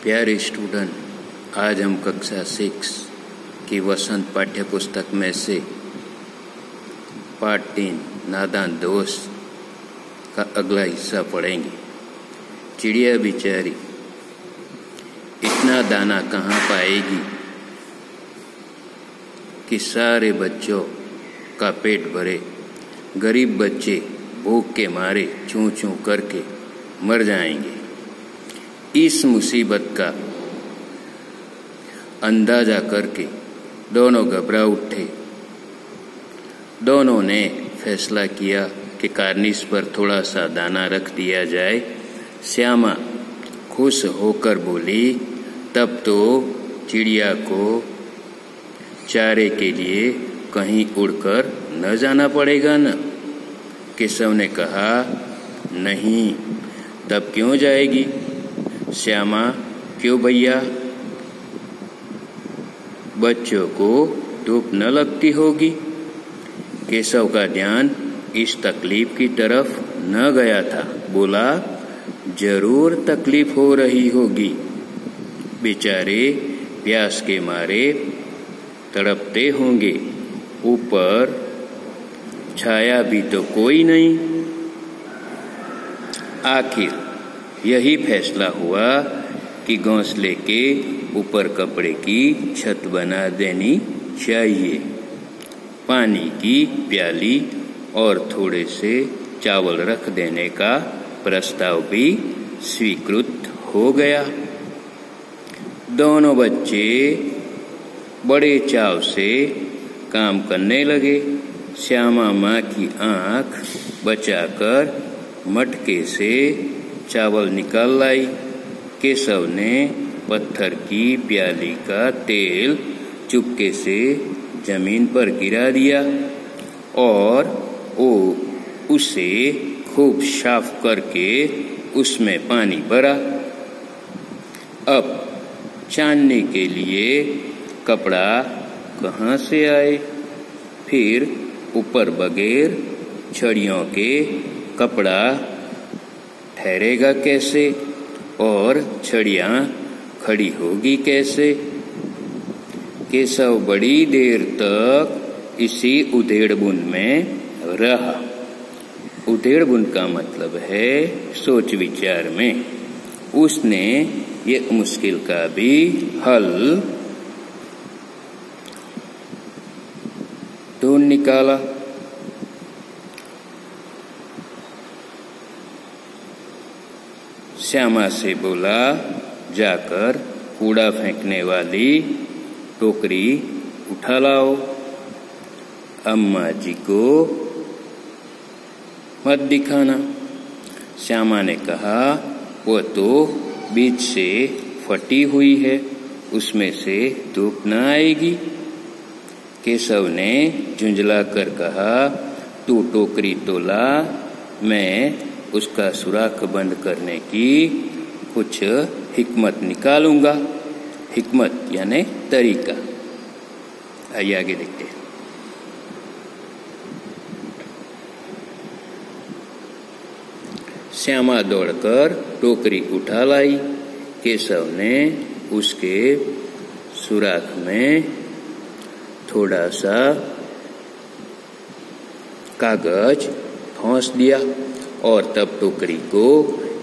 प्यारे स्टूडेंट, आज हम कक्षा 6 की वसंत पाठ्य पुस्तक में से पाठ 3 नादान दोस्त का अगला हिस्सा पढ़ेंगे। चिड़िया बेचारी इतना दाना कहाँ पाएगी कि सारे बच्चों का पेट भरे। गरीब बच्चे भूख के मारे चूं चूं करके मर जाएंगे। इस मुसीबत का अंदाजा करके दोनों घबरा उठे। दोनों ने फैसला किया कि कार्निश पर थोड़ा सा दाना रख दिया जाए। श्यामा खुश होकर बोली, तब तो चिड़िया को चारे के लिए कहीं उड़कर न जाना पड़ेगा न। केशव ने कहा, नहीं, तब क्यों जाएगी? श्यामा, क्यों भैया? बच्चों को धूप न लगती होगी। केशव का ध्यान इस तकलीफ की तरफ न गया था। बोला, जरूर तकलीफ हो रही होगी। बेचारे प्यास के मारे तड़पते होंगे। ऊपर छाया भी तो कोई नहीं। आखिर यही फैसला हुआ कि घोंसले के ऊपर कपड़े की छत बना देनी चाहिए। पानी की प्याली और थोड़े से चावल रख देने का प्रस्ताव भी स्वीकृत हो गया। दोनों बच्चे बड़े चाव से काम करने लगे। श्यामा माँ की आंख बचाकर मटके से चावल निकाल लाई। केशव ने पत्थर की प्याली का तेल चुपके से जमीन पर गिरा दिया और वो उसे खूब साफ करके उसमें पानी भरा। अब छानने के लिए कपड़ा कहाँ से आए? फिर ऊपर बगैर छड़ियों के कपड़ा ठहरेगा कैसे और छड़ियाँ खड़ी होगी कैसे? केशव बड़ी देर तक इसी उधेड़बुन में रहा। उधेड़बुन का मतलब है सोच विचार में। उसने ये मुश्किल का भी हल ढूंढ निकाला। श्यामा से बोला, जाकर कूड़ा फेंकने वाली टोकरी उठा लाओ। अम्मा जी को मत दिखाना। श्यामा ने कहा, वो तो बीच से फटी हुई है, उसमें से धूप न आएगी। केशव ने झुंझला कर कहा, तू टोकरी तो ला, मैं उसका सुराख बंद करने की कुछ हिकमत निकालूंगा। हिकमत यानी तरीका। आइए आगे देखते हैं। श्यामा दौड़कर टोकरी उठा लाई। केशव ने उसके सुराख में थोड़ा सा कागज ठोंस दिया और तब टोकरी को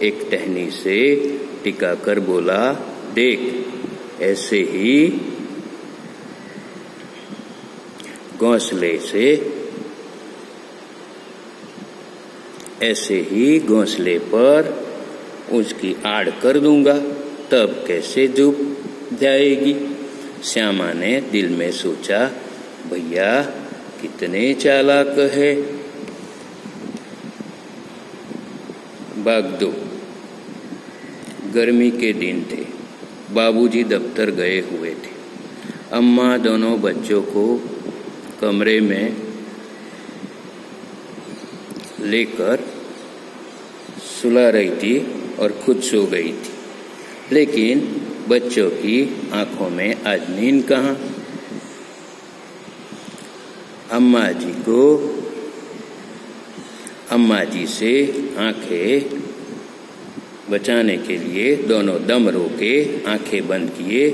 एक टहनी से टिकाकर बोला, देख, ऐसे ही घोंसले पर उसकी आड़ कर दूंगा, तब कैसे धूप जाएगी? श्यामा ने दिल में सोचा, भैया कितने चालाक है। भाग 2। गर्मी के दिन थे। बाबूजी दफ्तर गए हुए थे। अम्मा दोनों बच्चों को कमरे में लेकर सुला रही थी और खुद सो गई थी। लेकिन बच्चों की आंखों में आज नींद कहाँ? अम्मा जी से आंखें बचाने के लिए दोनों दम रोके आंखें बंद किए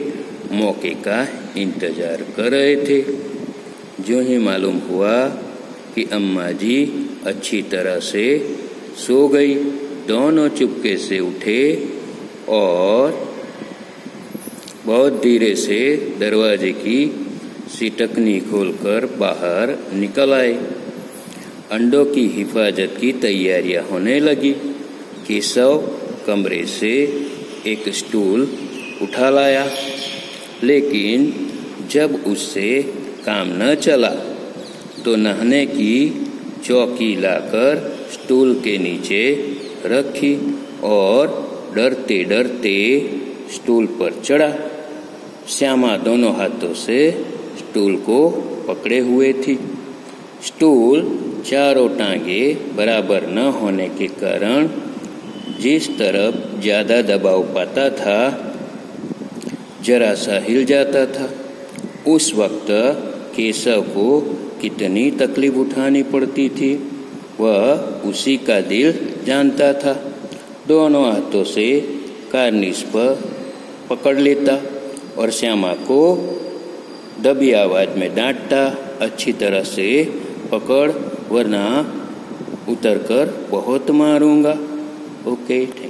मौके का इंतजार कर रहे थे। जो ही मालूम हुआ कि अम्मा जी अच्छी तरह से सो गई, दोनों चुपके से उठे और बहुत धीरे से दरवाजे की सिटकनी खोलकर बाहर निकल आए। अंडों की हिफाजत की तैयारियां होने लगी। केशव कमरे से एक स्टूल उठा लाया, लेकिन जब उससे काम न चला तो नहाने की चौकी लाकर स्टूल के नीचे रखी और डरते डरते स्टूल पर चढ़ा। श्यामा दोनों हाथों से स्टूल को पकड़े हुए थी। स्टूल चारों टांगे बराबर न होने के कारण जिस तरफ ज्यादा दबाव पाता था जरा सा हिल जाता था। उस वक्त केशव को कितनी तकलीफ उठानी पड़ती थी वह उसी का दिल जानता था। दोनों हाथों से कार्निश पर पकड़ लेता और श्यामा को दबी आवाज में डांटता, अच्छी तरह से पकड़ वरना उतरकर बहुत मारूंगा। ओके।